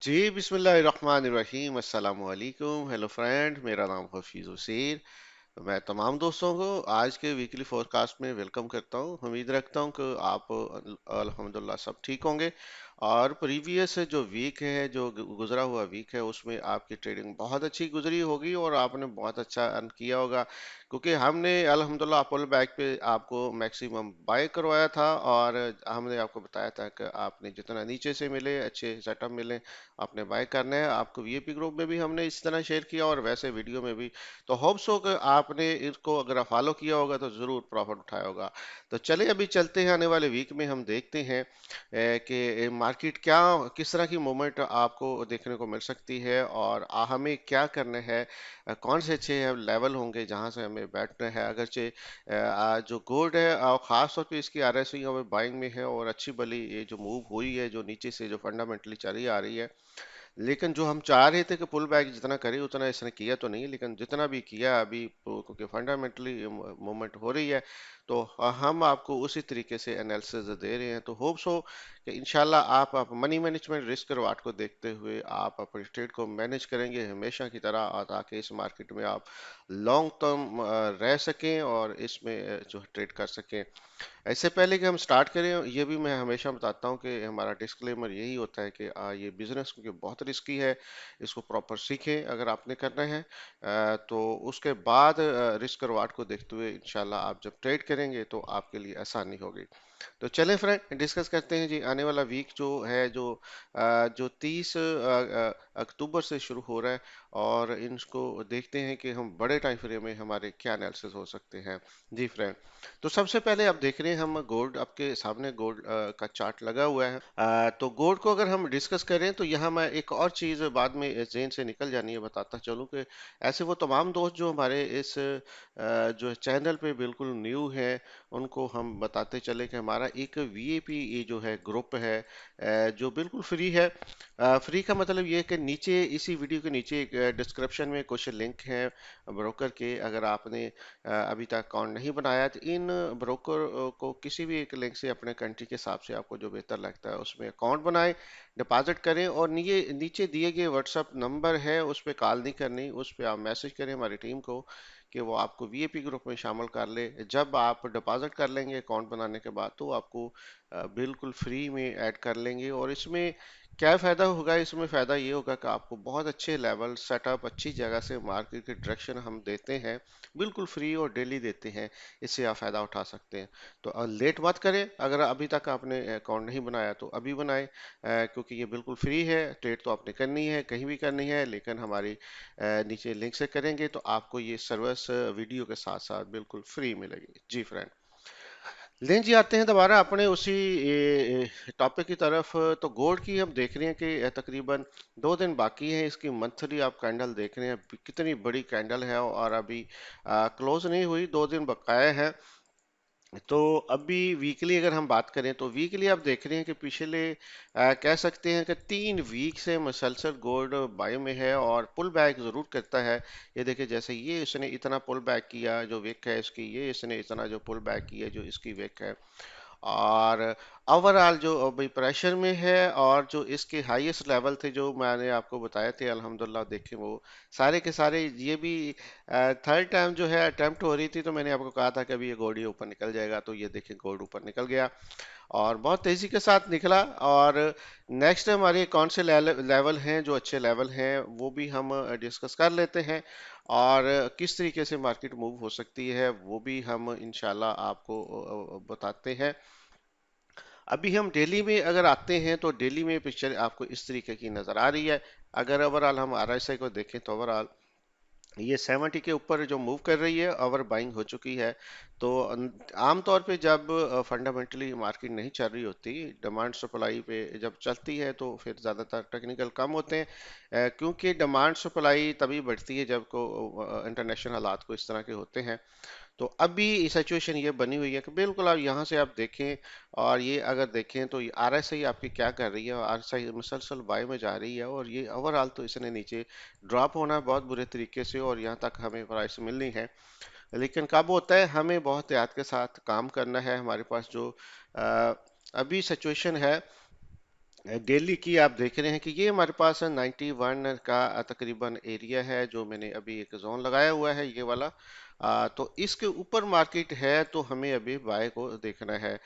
जी बिस्मिल्लाहिर्रहमानिर्रहीम अस्सलाम वालेकुम। हेलो फ्रेंड, मेरा नाम हफीज़ हुसैन। मैं तमाम दोस्तों को आज के वीकली फोरकास्ट में वेलकम करता हूँ। उम्मीद रखता हूँ कि आप अल्हम्दुलिल्लाह सब ठीक होंगे। और प्रीवियस जो वीक है, जो गुजरा हुआ वीक है, उसमें आपकी ट्रेडिंग बहुत अच्छी गुजरी होगी और आपने बहुत अच्छा अर्न किया होगा, क्योंकि हमने अल्हम्दुलिल्लाह पुल बैक पे आपको मैक्सिमम बाय करवाया था। और हमने आपको बताया था कि आपने जितना नीचे से मिले अच्छे सेटअप मिले आपने बाय करना है। आपको वीआईपी ग्रुप में भी हमने इस तरह शेयर किया और वैसे वीडियो में भी। तो होप्स हो कि आपने इसको अगर फॉलो किया होगा तो ज़रूर प्रॉफिट उठाया होगा। तो चलिए अभी चलते हैं, आने वाले वीक में हम देखते हैं कि मार्केट क्या, किस तरह की मूवमेंट आपको देखने को मिल सकती है और हमें क्या करना है। कौन से अच्छे लेवल होंगे जहां से हमें बैठना है। अगरचे जो गोल्ड है खास तौर पे इसकी आरएसआई हमें बाइंग में है और अच्छी भली ये जो मूव हुई है, जो नीचे से जो फंडामेंटली चली आ रही है, लेकिन जो हम चाह रहे थे कि पुल बैक जितना करे उतना इसने किया तो नहीं, लेकिन जितना भी किया अभी क्योंकि फंडामेंटली मूवमेंट हो रही है, तो हम आपको उसी तरीके से एनालिसिस दे रहे हैं। तो होप्स हो कि इंशाल्लाह आप मनी मैनेजमेंट रिस्क रिवार्ड को देखते हुए आप अपने ट्रेड को मैनेज करेंगे हमेशा की तरह, और ताकि इस मार्केट में आप लॉन्ग टर्म रह सकें और इसमें जो ट्रेड कर सकें। ऐसे पहले कि हम स्टार्ट करें, ये भी मैं हमेशा बताता हूँ कि हमारा डिस्क्लेमर यही होता है कि ये बिजनेस क्योंकि बहुत रिस्की है, इसको प्रॉपर सीखें अगर आपने करना है। तो उसके बाद रिस्क रिवार्ड को देखते हुए इंशाल्लाह आप जब ट्रेड करेंगे तो आपके लिए आसानी होगी। तो चलें फ्रेंड, डिस्कस करते हैं जी। आने वाला वीक जो है, जो 30 अक्टूबर से शुरू हो रहा है, और इनको देखते हैं कि हम बड़े टाइम फ्रेम में हमारे क्या एनालिसिस हो सकते हैं। जी फ्रेंड, तो सबसे पहले आप देख रहे हैं, हम गोल्ड आपके सामने गोल्ड का चार्ट लगा हुआ है। तो गोल्ड को अगर हम डिस्कस करें तो यहाँ मैं एक और चीज़ बाद में जेन से निकल जानी है बताता चलूँ कि ऐसे वो तमाम दोस्त जो हमारे इस जो चैनल पे बिल्कुल न्यू है, उनको हम बताते चले कि हमारा एक वीआईपी ये जो है ग्रुप है, जो बिल्कुल फ्री है। फ्री का मतलब ये है कि नीचे इसी वीडियो के नीचे एक डिस्क्रिप्शन में कुछ लिंक हैं ब्रोकर के। अगर आपने अभी तक अकाउंट नहीं बनाया तो इन ब्रोकर को किसी भी एक लिंक से अपने कंट्री के हिसाब से आपको जो बेहतर लगता है उसमें अकाउंट बनाएं, डिपॉजिट करें, और नीचे दिए गए व्हाट्सएप नंबर है उस पर कॉल नहीं करनी, उस पर आप मैसेज करें हमारी टीम को कि वो आपको वीआईपी ग्रुप में शामिल कर ले। जब आप डिपॉजिट कर लेंगे अकाउंट बनाने के बाद, तो आपको बिल्कुल फ्री में ऐड कर लेंगे। और इसमें क्या फ़ायदा होगा, इसमें फ़ायदा ये होगा कि आपको बहुत अच्छे लेवल सेटअप अच्छी जगह से मार्केट की डायरेक्शन हम देते हैं, बिल्कुल फ्री और डेली देते हैं। इससे आप फ़ायदा उठा सकते हैं। तो लेट मत करें, अगर अभी तक आपने अकाउंट नहीं बनाया तो अभी बनाएं, क्योंकि ये बिल्कुल फ्री है। ट्रेड तो आपने करनी है, कहीं भी करनी है, लेकिन हमारी नीचे लिंक से करेंगे तो आपको ये सर्विस वीडियो के साथ साथ बिल्कुल फ्री मिलेगी। जी फ्रेंड, लें जी, आते हैं दोबारा अपने उसी टॉपिक की तरफ। तो गोल्ड की हम देख रहे हैं कि तकरीबन 2 दिन बाकी हैं, इसकी मंथली आप कैंडल देख रहे हैं कितनी बड़ी कैंडल है, और अभी क्लोज नहीं हुई, 2 दिन बकाया है। तो अभी वीकली अगर हम बात करें तो वीकली आप देख रहे हैं कि पिछले कह सकते हैं कि 3 वीक से मुसलसल गोल्ड बाय में है और पुल बैक ज़रूर करता है। ये देखिए, जैसे ये इसने इतना पुल बैक किया जो विक है इसकी, ये इसने इतना जो पुल बैक किया जो इसकी विक है। और ओवरऑल जो अभी प्रेशर में है, और जो इसके हाईएस्ट लेवल थे जो मैंने आपको बताए थे, अल्हम्दुलिल्लाह देखें वो सारे के सारे, ये भी थर्ड टाइम जो है अटेम्प्ट हो रही थी। तो मैंने आपको कहा था कि अभी ये गोल्ड ऊपर निकल जाएगा, तो ये देखिए गोल्ड ऊपर निकल गया और बहुत तेजी के साथ निकला। और नेक्स्ट हमारे कौन से लेवल हैं जो अच्छे लेवल हैं, वो भी हम डिस्कस कर लेते हैं, और किस तरीके से मार्केट मूव हो सकती है वो भी हम इंशाल्लाह आपको बताते हैं। अभी हम दिल्ली में अगर आते हैं तो दिल्ली में पिक्चर आपको इस तरीके की नज़र आ रही है। अगर ओवरऑल हम आरएसआई को देखें तो ओवरऑल ये 70 के ऊपर जो मूव कर रही है, ओवर बाइंग हो चुकी है। तो आमतौर पे जब फंडामेंटली मार्केट नहीं चल रही होती, डिमांड सप्लाई पे जब चलती है तो फिर ज़्यादातर टेक्निकल कम होते हैं, क्योंकि डिमांड सप्लाई तभी बढ़ती है जब को इंटरनेशनल हालात को इस तरह के होते हैं। तो अभी सिचुएशन ये बनी हुई है कि बिल्कुल आप यहाँ से आप देखें, और ये अगर देखें तो ये आरएसआई आपकी क्या कर रही है, आरएसआई मुसलसल बाय में जा रही है, और ये ओवरऑल तो इसने नीचे ड्रॉप होना है बहुत बुरे तरीके से, और यहाँ तक हमें प्राइस मिलनी है। लेकिन कब होता है, हमें बहुत एहतियात के साथ काम करना है। हमारे पास जो अ, अभी सिचुएशन है, दिल्ली की आप देख रहे हैं कि ये हमारे पास 91 का तकरीबन एरिया है, जो मैंने अभी एक जोन लगाया हुआ है, ये वाला। तो इसके ऊपर मार्केट है, तो हमें अभी बाय को देखना है।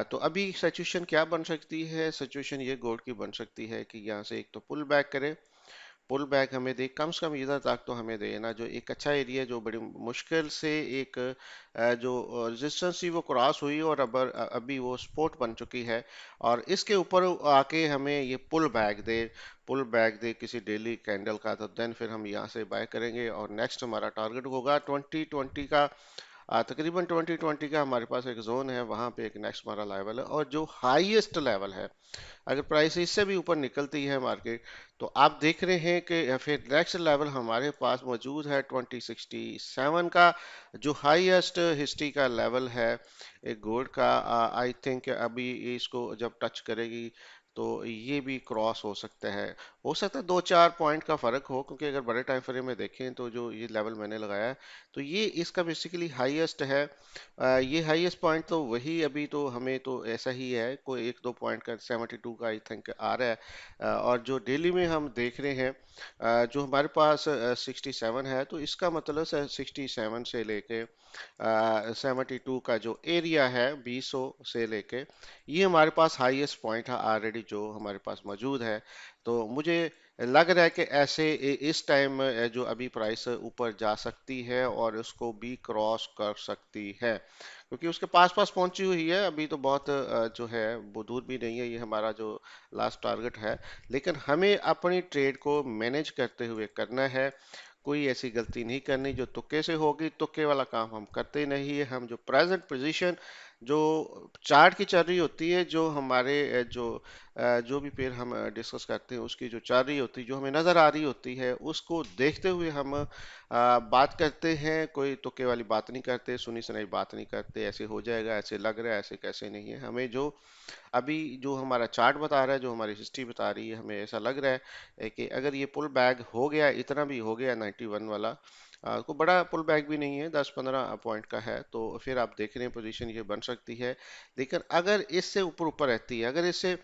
तो अभी सिचुएशन क्या बन सकती है? सिचुएशन ये गोल्ड की बन सकती है कि यहाँ से एक तो पुल बैक करे। पुल बैक हमें दे, कम से कम इधर तक तो हमें देना, जो एक अच्छा एरिया जो बड़ी मुश्किल से एक जो रेजिस्टेंस थी वो क्रॉस हुई, और अब अभी वो सपोर्ट बन चुकी है। और इसके ऊपर आके हमें ये पुल बैक दे किसी डेली कैंडल का, तो देन फिर हम यहाँ से बाय करेंगे। और नेक्स्ट हमारा टारगेट होगा 2020 का। तकरीबन 2020 का हमारे पास एक जोन है, वहां पे एक नेक्स्ट हमारा लेवल है, और जो हाईएस्ट लेवल है, अगर प्राइस इससे भी ऊपर निकलती है मार्केट, तो आप देख रहे हैं कि फिर नेक्स्ट लेवल हमारे पास मौजूद है 2067 का, जो हाईएस्ट हिस्ट्री का लेवल है एक गोल्ड का। आई थिंक अभी इसको जब टच करेगी तो ये भी क्रॉस हो सकता है 2-4 पॉइंट का फर्क हो, क्योंकि अगर बड़े टाइम फ्रेम में देखें तो जो ये लेवल मैंने लगाया है, तो ये इसका बेसिकली हाईएस्ट है। ये हाईएस्ट पॉइंट तो वही, अभी तो हमें तो ऐसा ही है, कोई 1-2 पॉइंट का 72 का आई थिंक आ रहा है। और जो डेली में हम देख रहे हैं, जो हमारे पास 67 है, तो इसका मतलब 67 से लेके 72 का जो एरिया है 200 से लेके, ये हमारे पास हाईएस्ट पॉइंट है ऑलरेडी जो हमारे पास मौजूद है। तो मुझे लग रहा है कि ऐसे इस टाइम जो अभी प्राइस ऊपर जा सकती है और उसको भी क्रॉस कर सकती है, क्योंकि उसके पास पास पहुंची हुई है। अभी तो बहुत जो है वो दूर भी नहीं है, ये हमारा जो लास्ट टारगेट है। लेकिन हमें अपनी ट्रेड को मैनेज करते हुए करना है, कोई ऐसी गलती नहीं करनी जो तुक्के से होगी। तुक्के वाला काम हम करते नहीं है। हम जो प्रेजेंट पोजीशन जो चार्ट की चल रही होती है, जो हमारे जो भी पेड़ हम डिस्कस करते हैं उसकी जो चल रही होती है, जो हमें नज़र आ रही होती है, उसको देखते हुए हम बात करते हैं। कोई तुक्के वाली बात नहीं करते, सुनी सुनाई बात नहीं करते, ऐसे हो जाएगा, ऐसे लग रहा है, ऐसे कैसे नहीं है। हमें जो अभी जो हमारा चार्ट बता रहा है, जो हमारी हिस्ट्री बता रही है, हमें ऐसा लग रहा है कि अगर ये पुल बैक हो गया, इतना भी हो गया 91 वाला, कोई बड़ा पुल बैक भी नहीं है, 10-15 पॉइंट का है, तो फिर आप देख रहे हैं पोजीशन ये बन सकती है। लेकिन अगर इससे ऊपर ऊपर रहती है, अगर इससे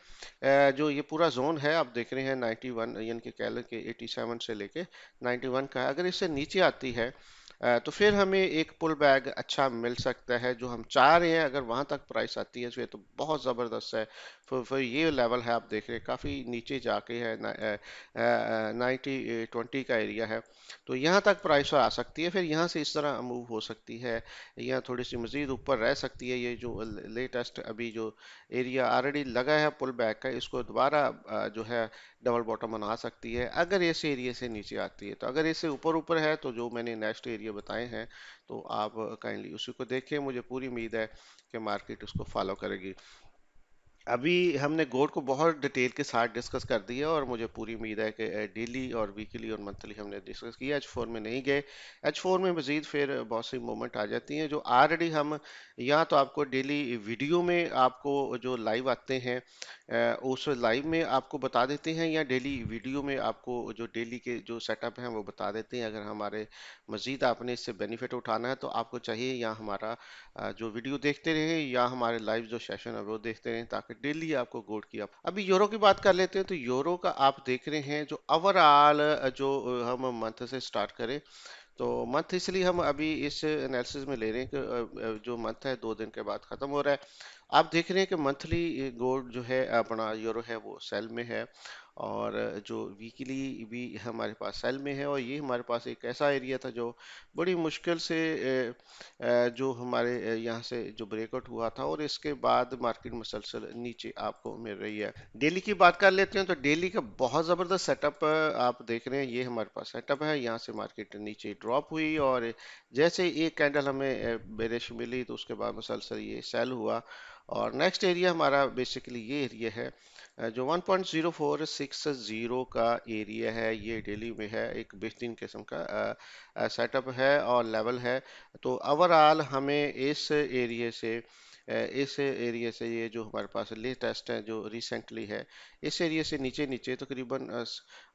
जो ये पूरा जोन है आप देख रहे हैं 91, यानी कि कह लें कि 87 से लेके 91 का है, अगर इससे नीचे आती है तो फिर हमें एक पुल बैग अच्छा मिल सकता है, जो हम चाह रहे हैं। अगर वहां तक प्राइस आती है फिर तो बहुत ज़बरदस्त है। फिर ये लेवल है, आप देख रहे हैं काफ़ी नीचे जाके है, 90-20 का एरिया है। तो यहाँ तक प्राइस आ सकती है, फिर यहाँ से इस तरह मूव हो सकती है, यहाँ थोड़ी सी मज़ीद ऊपर रह सकती है। ये जो लेटेस्ट अभी जो एरिया ऑलरेडी लगा है पुल बैक का, इसको दोबारा जो है डबल बॉटम बना सकती है, अगर इस एरिया से नीचे आती है। तो अगर इससे ऊपर ऊपर है, तो जो मैंने नेक्स्ट एरिया बताए हैं, तो आप काइंडली उसी को देखें। मुझे पूरी उम्मीद है कि मार्केट उसको फॉलो करेगी। अभी हमने गोल्ड को बहुत डिटेल के साथ डिस्कस कर दिया, और मुझे पूरी उम्मीद है कि डेली और वीकली और मंथली हमने डिस्कस किया। H4 में नहीं गए। H4 में मजीद फिर बहुत सी मूवमेंट आ जाती हैं, जो ऑलरेडी हम यहाँ तो आपको डेली वीडियो में आपको जो लाइव आते हैं उस लाइव में आपको बता देते हैं, या डेली वीडियो में आपको जो डेली के जो सेटअप हैं वो बता देते हैं। अगर हमारे मजीद आपने इससे बेनिफिट उठाना है, तो आपको चाहिए या हमारा जो वीडियो देखते रहें, या हमारे लाइव जो सेशन है वो देखते रहें, ताकि डेली आपको गोल्ड की आप। अभी यूरो की बात कर लेते हैं, तो यूरो का आप देख रहे हैं जो ओवरऑल जो हम मंथ से स्टार्ट करें, तो मंथ इसलिए हम अभी इस एनालिसिस में ले रहे हैं कि जो मंथ है 2 दिन के बाद ख़त्म हो रहा है। आप देख रहे हैं कि मंथली गोल्ड जो है अपना यूरो है वो सेल में है, और जो वीकली भी हमारे पास सेल में है। और ये हमारे पास एक ऐसा एरिया था जो बड़ी मुश्किल से जो हमारे यहाँ से जो ब्रेकआउट हुआ था, और इसके बाद मार्केट मुसलसल नीचे आपको मिल रही है। डेली की बात कर लेते हैं, तो डेली का बहुत ज़बरदस्त सेटअप आप देख रहे हैं, ये हमारे पास सेटअप है। यहाँ से मार्केट नीचे ड्रॉप हुई, और जैसे एक कैंडल हमें बेरिश मिली, तो उसके बाद मुसलसल ये सेल हुआ। और नेक्स्ट एरिया हमारा बेसिकली ये एरिया है, जो 1.0460 का एरिया है, ये डेली में है, एक बेहतरीन किस्म का सेटअप है और लेवल है। तो ओवरऑल हमें इस एरिया से इस एरिया से, ये जो हमारे पास लेटेस्ट है जो रिसेंटली है, इस एरिया से नीचे नीचे तकरीबन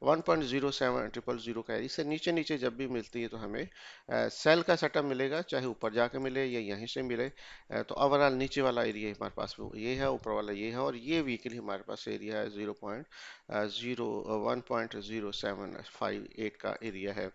1.07 000 का है, इससे नीचे नीचे जब भी मिलती है तो हमें सेल का सेटअप मिलेगा, चाहे ऊपर जाके मिले या यहीं से मिले। तो ओवरऑल नीचे वाला एरिया हमारे पास वो ये है, ऊपर वाला ये है, और ये वीकली हमारे पास एरिया है 1.08 का एरिया है।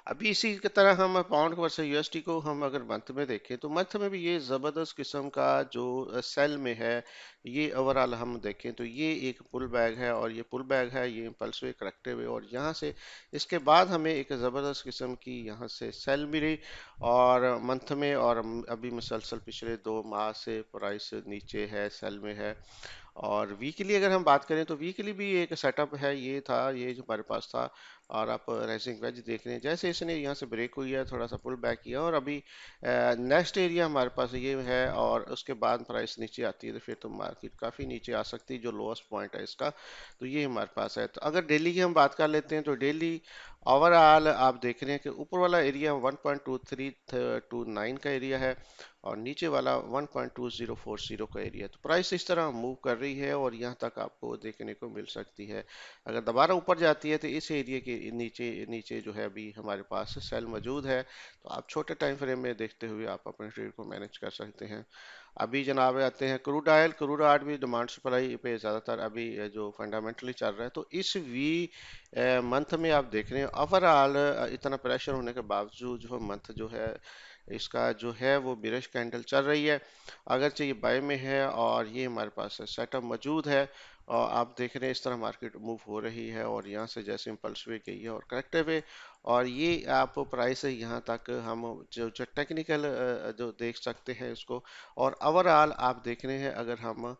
अभी इसी की तरह हम पाउंड वर्सेस यूएसडी को हम अगर मंथ में देखें तो मंथ में भी ये ज़बरदस्त किस्म का जो सेल में है, ये ओवरऑल हम देखें तो ये एक पुल बैग है, और ये पुल बैग है, ये इम्पल्स वे करेक्टिव है, और यहाँ से इसके बाद हमें एक ज़बरदस्त किस्म की यहाँ से सेल मिली और मंथ में, और अभी मुसलसल पिछले 2 माह से प्राइस नीचे है, सेल में है। और वीकली अगर हम बात करें तो वीकली भी एक सेटअप है, ये था, ये जो हमारे पास था, और आप राइजिंग वेज देख रहे हैं, जैसे इसने यहाँ से ब्रेक हुई है, थोड़ा सा पुल बैक किया, और अभी नेक्स्ट एरिया हमारे पास ये है, और उसके बाद प्राइस नीचे आती है तो फिर तो मार्केट काफ़ी नीचे आ सकती है, जो लोएस्ट पॉइंट है इसका, तो ये हमारे पास है। तो अगर डेली की हम बात कर लेते हैं तो डेली ओवरऑल आप देख रहे हैं कि ऊपर वाला एरिया 1.2329 का एरिया है, और नीचे वाला 1.2040 का एरिया है। तो प्राइस इस तरह मूव कर रही है, और यहाँ तक आपको देखने को मिल सकती है। अगर दोबारा ऊपर जाती है तो इस एरिया के नीचे नीचे जो है अभी हमारे पास सेल मौजूद है, तो आप छोटे टाइम फ्रेम में देखते हुए आप अपने ट्रेड को मैनेज कर सकते हैं। अभी जनाब आते हैं क्रूड ऑयल। क्रूड ऑयल भी डिमांड सप्लाई पे ज़्यादातर अभी जो फंडामेंटली चल रहा है, तो इस वी मंथ में आप देख रहे हैं ओवरऑल इतना प्रेशर होने के बावजूद जो मंथ जो है इसका जो है वो बिरिश कैंडल चल रही है, अगरचे ये बाय में है, और ये हमारे पास सेटअप मौजूद है, और आप देख रहे हैं इस तरह मार्केट मूव हो रही है, और यहाँ से जैसे इम्पल्स वे गई है और करेक्टिव वे, और ये आप प्राइस है यहाँ तक हम जो टेक्निकल जो देख सकते हैं इसको, और ओवरऑल आप देख रहे हैं अगर हम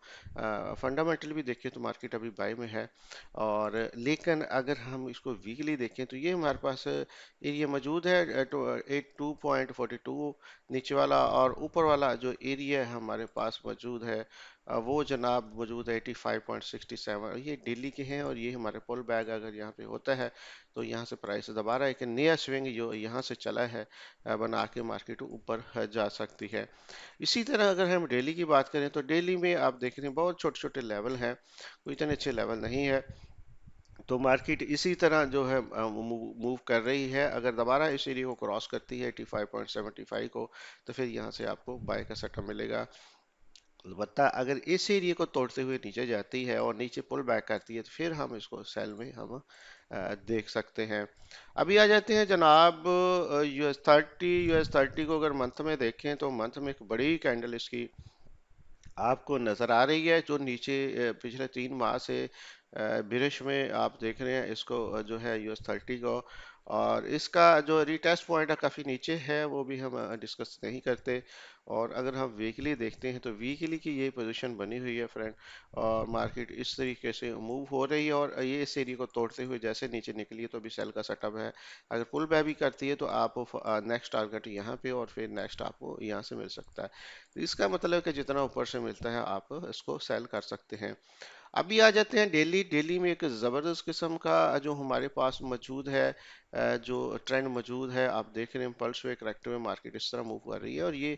फंडामेंटल भी देखें तो मार्केट अभी बाय में है, और लेकिन अगर हम इसको वीकली देखें तो ये हमारे पास एरिया मौजूद है 82.42 नीचे वाला, और ऊपर वाला जो एरिया हमारे पास मौजूद है वो जनाब मौजूद है 85.67। ये दिल्ली के हैं, और ये हमारे पुल बैग अगर यहाँ पे होता है तो यहाँ से प्राइस दोबारा एक नया स्विंग जो यहाँ से चला है बना के मार्केट ऊपर जा सकती है। इसी तरह अगर हम डेली की बात करें तो डेली में आप देख रहे हैं बहुत छोटे छोटे लेवल हैं, कोई इतने अच्छे लेवल नहीं है, तो मार्केट इसी तरह जो है मूव कर रही है। अगर दोबारा इस एरिया को क्रॉस करती है 85.75 को, तो फिर यहाँ से आपको बाय का सेटअप मिलेगा। अलबत्ता अगर इस एरिया को तोड़ते हुए नीचे जाती है और नीचे पुल बैक करती है तो फिर हम इसको सेल में हम देख सकते हैं। अभी आ जाते हैं जनाब यूएस 30 को अगर मंथ में देखें तो मंथ में एक बड़ी कैंडल इसकी आपको नज़र आ रही है, जो नीचे पिछले 3 माह से बिरिश में आप देख रहे हैं इसको जो है यूएस 30 को, और इसका जो रीटेस्ट पॉइंट है काफ़ी नीचे है, वो भी हम डिस्कस नहीं करते। और अगर हम वीकली देखते हैं तो वीकली की ये पोजीशन बनी हुई है फ्रेंड, और मार्केट इस तरीके से मूव हो रही है, और ये इस एरिया को तोड़ते हुए जैसे नीचे निकली है तो अभी सेल का सेटअप है। अगर पुल बैक भी करती है तो आप नेक्स्ट टारगेट यहाँ पे, और फिर नेक्स्ट आपको यहाँ से मिल सकता है, तो इसका मतलब है कि जितना ऊपर से मिलता है आप इसको सेल कर सकते हैं। अभी आ जाते हैं डेली। डेली में एक ज़बरदस्त किस्म का जो हमारे पास मौजूद है जो ट्रेंड मौजूद है, आप देख रहे हैं पल्स वे करेक्टिव में मार्केट इस तरह मूव कर रही है, और ये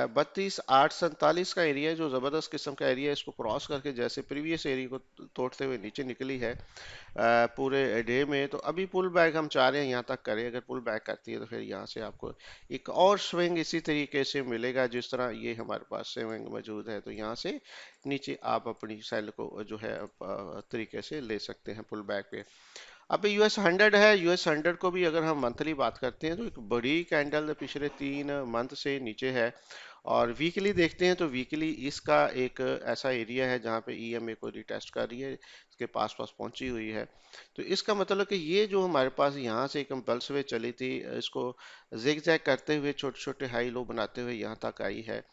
32,847 का एरिया है, जो ज़बरदस्त किस्म का एरिया है, इसको क्रॉस करके जैसे प्रीवियस एरिया को तोड़ते हुए नीचे निकली है पूरे डे में। तो अभी पुल बैक हम चाह रहे हैं यहाँ तक करें, अगर पुल बैक करती है तो फिर यहाँ से आपको एक और स्विंग इसी तरीके से मिलेगा जिस तरह ये हमारे पास स्विंग मौजूद है, तो यहाँ से नीचे आप अपनी सेल को जो है तरीके से ले सकते हैं पुल बैक पे। अब US 100 है, US 100 को भी अगर हम मंथली बात करते हैं तो एक बड़ी कैंडल पिछले 3 मंथ से नीचे है, और वीकली देखते हैं तो वीकली इसका एक ऐसा एरिया है जहाँ पे EMA को रिटेस्ट कर रही है, इसके पास पास पहुंची हुई है। तो इसका मतलब कि ये जो हमारे पास यहाँ से एक इम्पल्स वे चली थी, इसको जिग जैग करते हुए छोटे छोटे हाई लो बनाते हुए यहाँ तक आई है,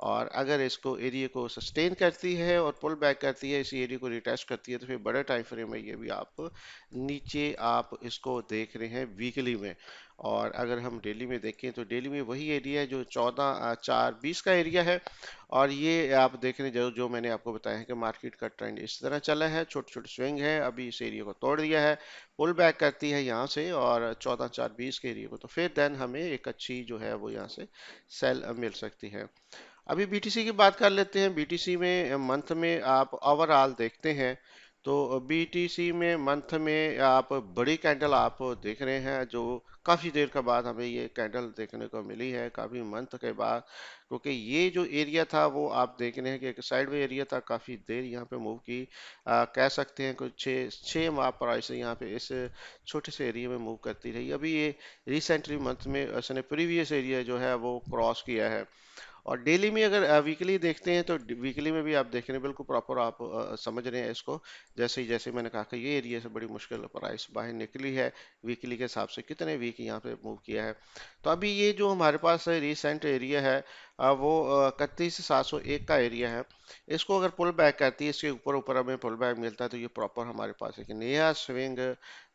और अगर इसको एरिया को सस्टेन करती है और पुल बैक करती है, इसी एरिया को रिटेस्ट करती है, तो फिर बड़े टाइम फ्रेम में ये भी आप नीचे आप इसको देख रहे हैं वीकली में। और अगर हम डेली में देखें तो डेली में वही एरिया है जो 14,420 का एरिया है, और ये आप देख रहे हैं जो जो मैंने आपको बताया है कि मार्केट का ट्रेंड इस तरह चला है, छोटे छोटे स्विंग है, अभी इस एरिया को तोड़ दिया है, पुल बैक करती है यहाँ से और 14,420 के एरिया को, तो फिर देन हमें एक अच्छी जो है वो यहाँ से सेल मिल सकती है। अभी बीटीसी की बात कर लेते हैं। बीटीसी में मंथ में आप ओवरऑल देखते हैं तो बीटीसी में मंथ में आप बड़ी कैंडल आप देख रहे हैं, जो काफ़ी देर के बाद हमें ये कैंडल देखने को मिली है, काफ़ी मंथ के बाद। क्योंकि ये जो एरिया था वो आप देख रहे हैं कि एक साइडवे एरिया था, काफ़ी देर यहाँ पे मूव की। कह सकते हैं कुछ छः छः माह प्राइस यहाँ पे इस छोटे से एरिया में मूव करती रही। अभी ये रिसेंटली मंथ में उसने प्रीवियस एरिया जो है वो क्रॉस किया है। और डेली में अगर वीकली देखते हैं तो वीकली में भी आप देख रहे हैं, बिल्कुल प्रॉपर आप समझ रहे हैं इसको। जैसे मैंने कहा कि ये एरिया से बड़ी मुश्किल प्राइस बाहर निकली है, वीकली के हिसाब से कितने वीक यहाँ पे मूव किया है। तो अभी ये जो हमारे पास रिसेंट एरिया है वो 31,701 का एरिया है। इसको अगर पुल बैक करती है, इसके ऊपर ऊपर हमें पुल बैक मिलता है, तो ये प्रॉपर हमारे पास एक नया स्विंग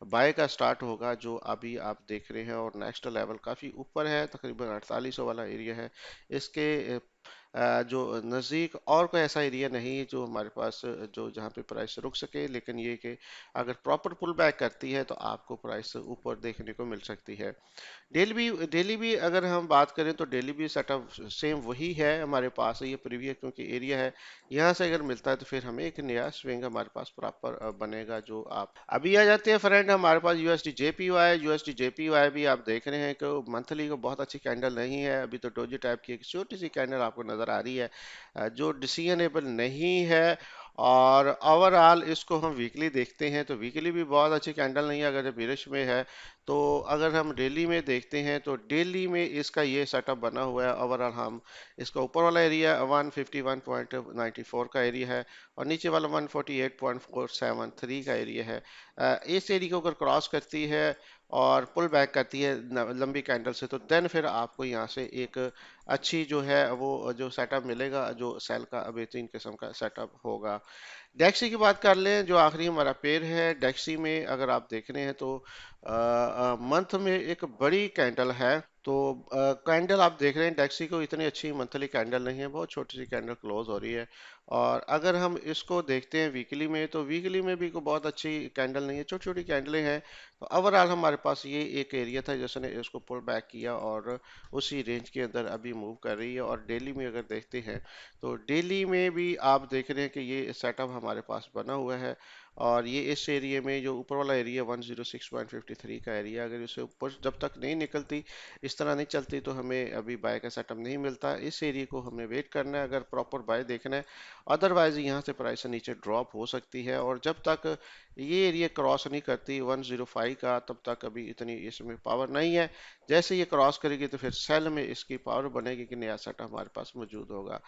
बाय का स्टार्ट होगा, जो अभी आप देख रहे हैं। और नेक्स्ट लेवल काफ़ी ऊपर है, तकरीबन 4800 वाला एरिया है। इसके जो नज़दीक और कोई ऐसा एरिया नहीं है जो हमारे पास जो जहाँ पे प्राइस रुक सके। लेकिन ये कि अगर प्रॉपर पुल बैक करती है तो आपको प्राइस ऊपर देखने को मिल सकती है। डेली भी अगर हम बात करें तो डेली भी सेटअप सेम वही है हमारे पास। ये प्रीवियस क्योंकि एरिया है, यहाँ से अगर मिलता है तो फिर हमें एक नया स्विंग हमारे पास प्रॉपर बनेगा। जो आप अभी आ जाते हैं फ्रेंड हमारे पास यूएसडी जेपीवाई। यूएसडी जेपीवाई भी आप देख रहे हैं कि मंथली को बहुत अच्छी कैंडल नहीं है। अभी तो डोजी टाइप की एक छोटी सी कैंडल आपको नजर आ रही है, जो डिसीजनेबल नहीं है। और ओवरऑल इसको हम वीकली देखते हैं तो वीकली भी बहुत अच्छी कैंडल नहीं है, अगर ये बिरिश में है। तो अगर हम डेली में देखते हैं तो डेली में इसका ये सेटअप बना हुआ है। ओवरऑल हम इसका ऊपर वाला एरिया 151.94 का एरिया है, और नीचे वाला 148.473 का एरिया है। इस एरिया को अगर क्रॉस करती है और पुल बैक करती है लंबी कैंडल से, तो देन फिर आपको यहाँ से एक अच्छी जो है वो जो सेटअप मिलेगा, जो सेल का बेहतरीन किस्म का सेटअप होगा। डेक्सी की बात कर लें, जो आखिरी हमारा पेयर है। डेक्सी में अगर आप देख रहे हैं तो मंथ में एक बड़ी कैंडल है। तो कैंडल आप देख रहे हैं डेक्सी को, इतनी अच्छी मंथली कैंडल नहीं है, बहुत छोटी सी कैंडल क्लोज हो रही है। और अगर हम इसको देखते हैं वीकली में, तो वीकली में भी कोई बहुत अच्छी कैंडल नहीं है, छोटी छोटी कैंडलें हैं। तो ओवरऑल हमारे पास ये एक एरिया था जिसने इसको पुल बैक किया और उसी रेंज के अंदर अभी मूव कर रही है। और डेली में अगर देखते हैं तो डेली में भी आप देख रहे हैं कि ये सेटअप हमारे पास बना हुआ है। और ये इस एरिया में जो ऊपर वाला एरिया 106.53 का एरिया, अगर इसे ऊपर जब तक नहीं निकलती, इस तरह नहीं चलती, तो हमें अभी बाय का सेटअप नहीं मिलता। इस एरिया को हमें वेट करना है अगर प्रॉपर बाय देखना है। अदरवाइज यहाँ से प्राइस नीचे ड्रॉप हो सकती है, और जब तक ये एरिया क्रॉस नहीं करती 105 का, तब तक अभी इतनी इसमें पावर नहीं है। जैसे ये क्रॉस करेगी तो फिर सेल में इसकी पावर बनेगी कि नया सेट हमारे पास मौजूद होगा।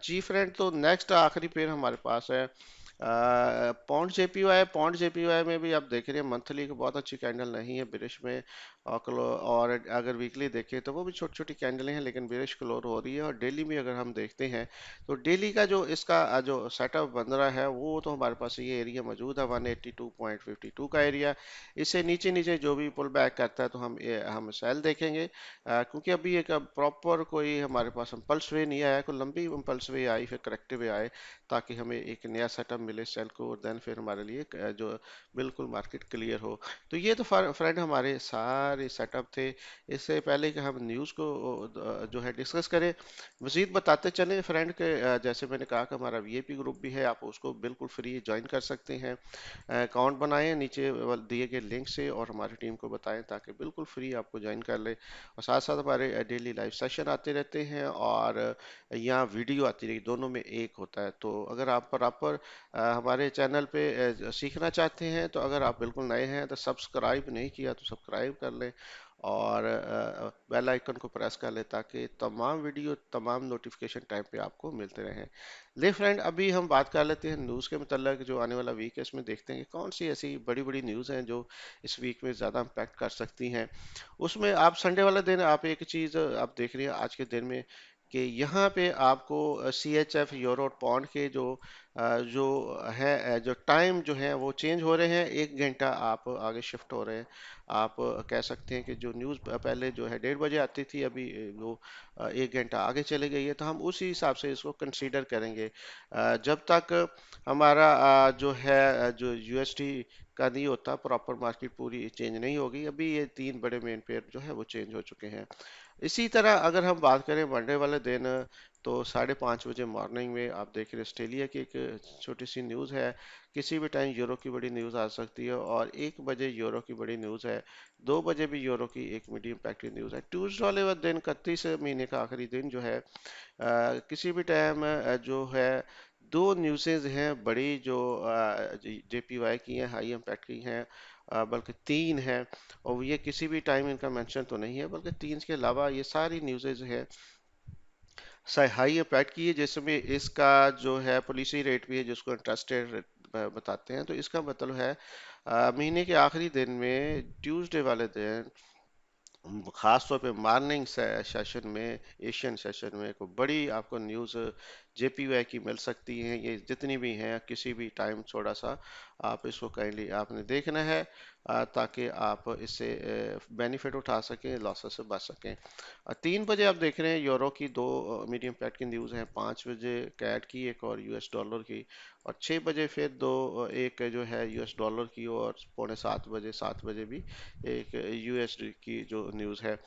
जी फ्रेंड, तो नेक्स्ट आखिरी पेयर हमारे पास है पॉन्ड जेपीवाई। पॉन्ड जेपीवाई में भी आप देख रहे हैं मंथली की बहुत अच्छी कैंडल नहीं है बिरिश में। और अगर वीकली देखें तो वो भी छोटी छोटी कैंडलें हैं, लेकिन बिरिश क्लोर हो रही है। और डेली में अगर हम देखते हैं तो डेली का जो इसका जो सेटअप बन रहा है, वो तो हमारे पास ये एरिया मौजूद है 182.52 का एरिया। इससे नीचे नीचे जो भी पुल बैक करता है तो हम सेल देखेंगे। क्योंकि अभी एक प्रॉपर कोई हमारे पास इम्पल्स वे नहीं आया, कोई लंबी इम्पल्स वे आई फिर करेक्टिव वे आए, ताकि हमें एक नया सेटअप मिले सेल को, और देन फिर हमारे लिए जो बिल्कुल मार्केट क्लियर हो। तो ये तो फ्रेंड हमारे सारे सेटअप थे। इससे पहले कि हम न्यूज़ को जो है डिस्कस करें, मजीद बताते चलें फ्रेंड के जैसे मैंने कहा कि हमारा वीआईपी ग्रुप भी है, आप उसको बिल्कुल फ्री ज्वाइन कर सकते हैं। अकाउंट बनाएं नीचे दिए गए लिंक से, और हमारी टीम को बताएं ताकि बिल्कुल फ्री आपको ज्वाइन कर ले। और साथ साथ हमारे डेली लाइव सेशन आते रहते हैं, और यहाँ वीडियो आती रही, दोनों में एक होता है। तो अगर आप प्रॉपर हमारे चैनल पे सीखना चाहते हैं, तो अगर आप बिल्कुल नए हैं तो सब्सक्राइब नहीं किया तो सब्सक्राइब कर लें, और बेल आइकन को प्रेस कर लें, ताकि तमाम वीडियो तमाम नोटिफिकेशन टाइम पे आपको मिलते रहें। ले फ्रेंड, अभी हम बात कर लेते हैं न्यूज़ के मतलब जो आने वाला वीक है, इसमें देखते हैं कि कौन सी ऐसी बड़ी बड़ी न्यूज़ हैं जो इस वीक में ज़्यादा इम्पैक्ट कर सकती हैं। उसमें आप संडे वाला दिन आप एक चीज़ आप देख रही हैं आज के दिन में, कि यहाँ पे आपको C H F euro pound के जो है जो टाइम जो है वो चेंज हो रहे हैं, 1 घंटा आप आगे शिफ्ट हो रहे हैं। आप कह सकते हैं कि जो न्यूज़ पहले जो है 1:30 बजे आती थी, अभी वो 1 घंटा आगे चली गई है। तो हम उसी हिसाब से इसको कंसीडर करेंगे। जब तक हमारा जो है जो यूएसडी का नहीं होता प्रॉपर, मार्केट पूरी चेंज नहीं होगी। अभी ये तीन बड़े मेन पेयर जो है वो चेंज हो चुके हैं। इसी तरह अगर हम बात करें मंडे वाले दिन, तो 5:30 बजे मॉर्निंग में आप देख रहे हैं ऑस्ट्रेलिया की एक छोटी सी न्यूज़ है। किसी भी टाइम यूरो की बड़ी न्यूज़ आ सकती है, और 1 बजे यूरो की बड़ी न्यूज़ है। 2 बजे भी यूरो की एक मीडियम इम्पैक्ट की न्यूज़ है। ट्यूसडे वाले दिन 31 महीने का आखिरी दिन जो है, किसी भी टाइम जो है दो न्यूज़ेज हैं बड़ी, जो जेपीवाई की हैं, हाई इम्पैक्ट की हैं, बल्कि तीन हैं। और ये किसी भी टाइम इनका मेंशन तो नहीं है, बल्कि तीन के अलावा ये सारी न्यूज़ेज हैं हाई इम्पैक्ट की है, जिसमें इसका जो है पॉलिसी रेट भी है, जिसको इंटरेस्ट रेट बताते हैं। तो इसका मतलब है महीने के आखिरी दिन में ट्यूसडे वाले दिन, खास तौर पे मॉर्निंग सेशन में, एशियन सेशन में कोई बड़ी आपको न्यूज़ जेपीवाई की मिल सकती है। ये जितनी भी हैं किसी भी टाइम थोड़ा सा आप इसको काइंडली आपने देखना है, ताकि आप इससे बेनिफिट उठा सकें, लॉसेस से बच सकें। 3 बजे आप देख रहे हैं यूरो की दो मीडियम पैट की न्यूज़ हैं। 5 बजे कैट की एक, और यूएस डॉलर की। और 6 बजे फिर दो, एक जो है यूएस डॉलर की, और पौने 7 बजे, 7 बजे भी एक यूएसडी की जो न्यूज़ है।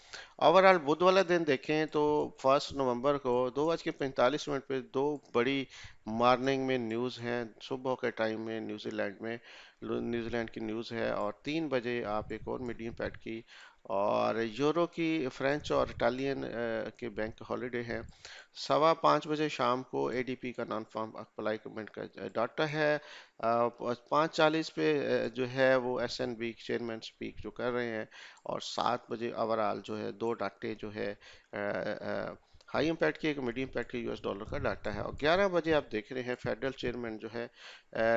ओवरऑल बुध वाला दिन देखें तो 1 नवंबर को 2:45 पे दो बड़ी मॉर्निंग में न्यूज़ हैं। सुबह के टाइम में न्यूजीलैंड की न्यूज़ है, और 3 बजे आप एक और मीडियम पैट की, और यूरो की, फ्रेंच और इटालियन के बैंक हॉलीडे हैं। 5:15 शाम को एडीपी का नॉन फार्म अप्लाईमेंट का डाटा है। 5:40 पे जो है वो एसएनबी चेयरमैन स्पीक जो कर रहे हैं। और 7 बजे ओवरऑल जो है दो डाटे जो है, हाई इम्पैक्ट की एक, मीडियम इम्पैक्ट की यूएस डॉलर का डाटा है। और 11 बजे आप देख रहे हैं फेडरल चेयरमैन जो है,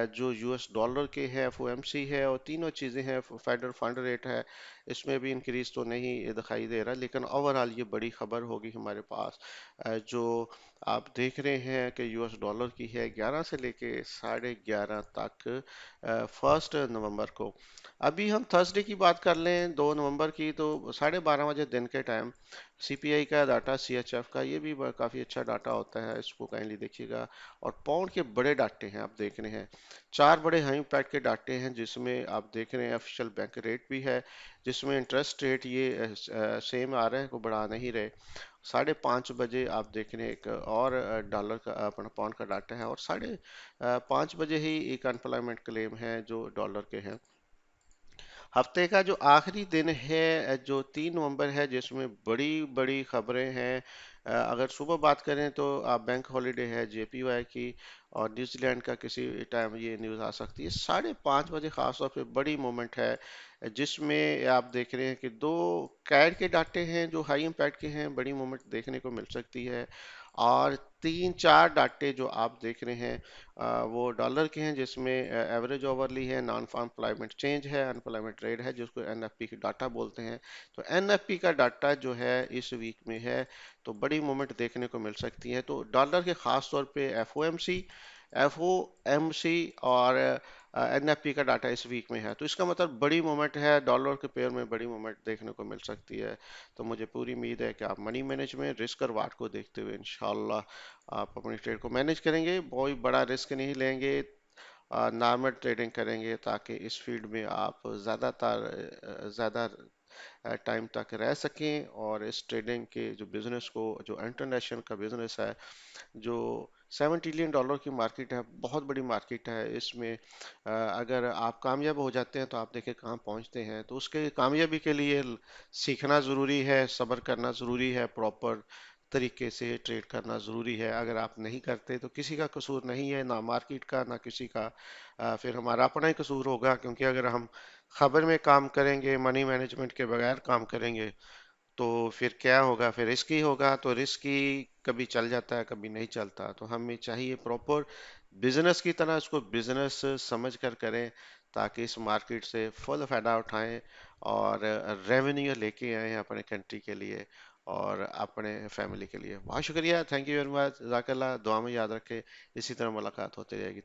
जो यूएस डॉलर के है, एफओएमसी है, और तीनों चीज़ें हैं। फेडरल फंड रेट है, इसमें भी इंक्रीज तो नहीं दिखाई दे रहा, लेकिन ओवरऑल ये बड़ी खबर होगी हमारे पास। जो आप देख रहे हैं कि यूएस डॉलर की है 11 से लेके 11:30 तक, 1 नवंबर को। अभी हम थर्सडे की बात कर लें, 2 नवंबर की, तो 12:30 बजे दिन के टाइम सीपीआई का डाटा, सीएचएफ का, ये भी काफ़ी अच्छा डाटा होता है, इसको काइंडली देखिएगा। और पाउंड के बड़े डाटे हैं आप देख रहे हैं, चार बड़े हाई इम्पैक्ट के डाटे हैं, जिसमें आप देख रहे हैं ऑफिशियल बैंक रेट भी है, जिसमें इंटरेस्ट रेट ये सेम आ रहा है, को बढ़ा नहीं रहे। 5:30 बजे आप देख रहे हैं एक और डॉलर का, अपना पाउंड का डाटा है। और 5:30 बजे ही एक अनप्लॉयमेंट क्लेम है जो डॉलर के हैं। हफ्ते का जो आखिरी दिन है, जो 3 नवंबर है, जिसमें बड़ी बड़ी खबरें हैं। अगर सुबह बात करें तो आप बैंक हॉलीडे है जेपीवाई की, और न्यूजीलैंड का किसी टाइम ये न्यूज़ आ सकती है। 5:30 बजे खासतौर पे बड़ी मोमेंट है, जिसमें आप देख रहे हैं कि दो कैड के डाटे हैं जो हाई इम्पैक्ट के हैं, बड़ी मोमेंट देखने को मिल सकती है। और तीन चार डाटे जो आप देख रहे हैं, वो डॉलर के हैं, जिसमें एवरेज ओवरली है, नॉन फार्म एम्प्लॉयमेंट चेंज है, अनएम्प्लॉयमेंट रेट है, जिसको एनएफपी का डाटा बोलते हैं। तो एनएफपी का डाटा जो है इस वीक में है, तो बड़ी मूवमेंट देखने को मिल सकती है। तो डॉलर के खास तौर पे एफओएमसी और एनएफपी का डाटा इस वीक में है, तो इसका मतलब बड़ी मूवमेंट है, डॉलर के पेयर में बड़ी मूवमेंट देखने को मिल सकती है। तो मुझे पूरी उम्मीद है कि आप मनी मैनेजमेंट, रिस्क और वाट को देखते हुए इंशाल्लाह आप अपनी ट्रेड को मैनेज करेंगे, बहुत बड़ा रिस्क नहीं लेंगे, नॉर्मल ट्रेडिंग करेंगे, ताकि इस फील्ड में आप ज़्यादा टाइम तक रह सकें। और इस ट्रेडिंग के जो बिज़नेस को, जो इंटरनेशनल का बिज़नेस है, जो $7 ट्रिलियन की मार्केट है, बहुत बड़ी मार्केट है। इसमें अगर आप कामयाब हो जाते हैं तो आप देखें कहाँ पहुँचते हैं। तो उसके कामयाबी के लिए सीखना ज़रूरी है, सब्र करना ज़रूरी है, प्रॉपर तरीके से ट्रेड करना ज़रूरी है। अगर आप नहीं करते तो किसी का कसूर नहीं है, ना मार्केट का ना किसी का, फिर हमारा अपना ही कसूर होगा। क्योंकि अगर हम खबर में काम करेंगे, मनी मैनेजमेंट के बगैर काम करेंगे, तो फिर क्या होगा, फिर रिस्क ही होगा। तो रिस्क ही कभी चल जाता है, कभी नहीं चलता। तो हमें चाहिए प्रॉपर बिजनेस की तरह इसको बिजनेस समझ कर करें, ताकि इस मार्केट से फुल फायदा उठाएं, और रेवेन्यू लेके आए अपने कंट्री के लिए और अपने फैमिली के लिए। बहुत शुक्रिया, थैंक यू वेरी मच, जज़ाकल्लाह। दुआ में याद रखें, इसी तरह मुलाकात होती रहेगी।